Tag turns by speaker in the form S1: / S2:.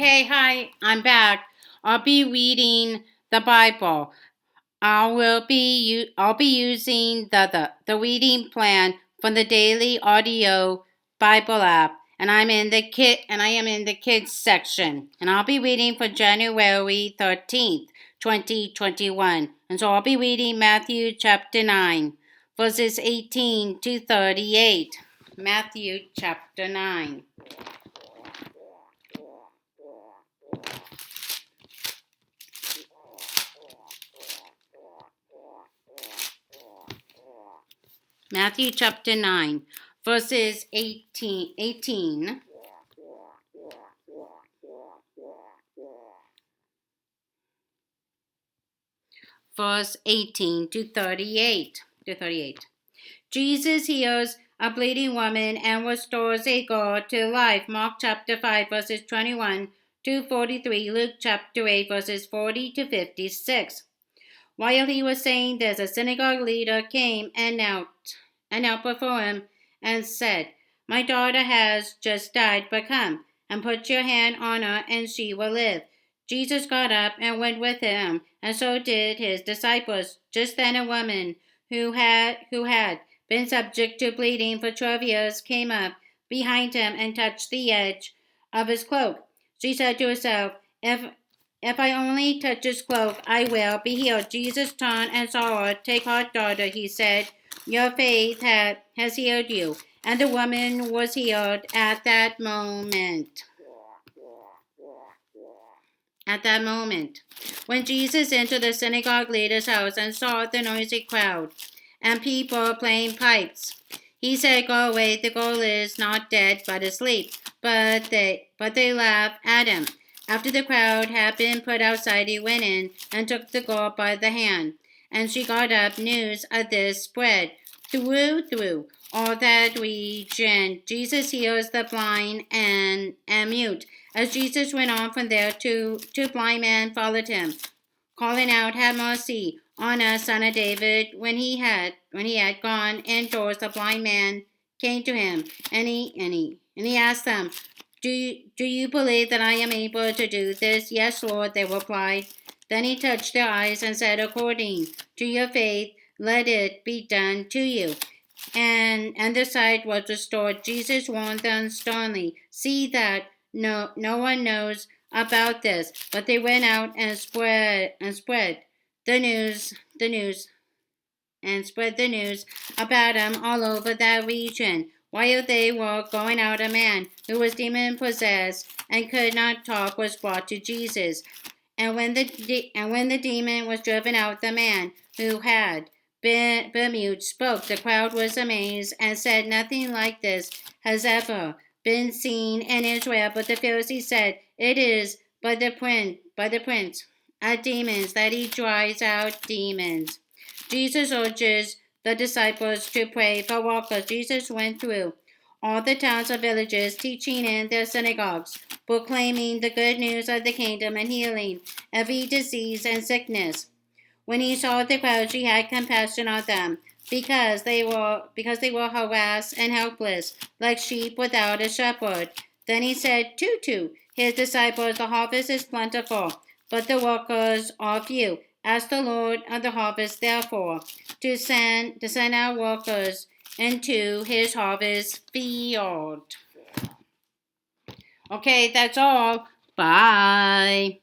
S1: Okay, hi, I'm back. I'll be reading the Bible. I'll be using the reading plan from the Daily Audio Bible app, and I am in the kids section, and I'll be reading for January 13th, 2021. And so I'll be reading Matthew chapter 9, verses 18 to 38. Matthew chapter 9. Matthew chapter 9, verses 18, verse 18 to 38. Jesus heals a bleeding woman and restores a girl to life. Mark chapter 5, verses 21 to 43. Luke chapter 8, verses 40 to 56. While he was saying this, a synagogue leader came and knelt before him and said, "My daughter has just died, but come and put your hand on her, and she will live." Jesus got up and went with him, and so did his disciples. Just then a woman who had been subject to bleeding for 12 years came up behind him and touched the edge of his cloak. She said to herself, if I only touch his cloak, I will be healed." Jesus turned and saw her. "Take heart, daughter," he said. "Your faith has healed you." And the woman was healed at that moment. When Jesus entered the synagogue leader's house and saw the noisy crowd and people playing pipes, he said, "Go away, the girl is not dead, but asleep." But they laughed at him. After the crowd had been put outside, he went in and took the girl by the hand, and she got up. News of this spread through all that region. Jesus heals the blind and mute. As Jesus went on from there, two blind men followed him, calling out, "Have mercy on us, Son of David." When he had gone indoors, the blind man came to him, and he asked them, Do you believe that I am able to do this?" "Yes, Lord," they replied. Then he touched their eyes and said, "According to your faith, let it be done to you." And their sight was restored. Jesus warned them sternly, "See that no one knows about this." But they went out and spread the news about him all over that region. While they were going out, a man who was demon possessed and could not talk was brought to Jesus. And when the demon was driven out, the man who had been mute spoke. The crowd was amazed and said, "Nothing like this has ever been seen in Israel." But the Pharisees said, "It is by the prince of demons that he drives out demons." Jesus urges the disciples to pray for workers. Jesus went through all the towns and villages, teaching in their synagogues, proclaiming the good news of the kingdom and healing every disease and sickness. When he saw the crowds, he had compassion on them, because they were harassed and helpless, like sheep without a shepherd. Then he said to his disciples, "The harvest is plentiful, but the workers are few. Ask the Lord of the harvest, therefore, to send out workers into his harvest field." Okay, that's all. Bye.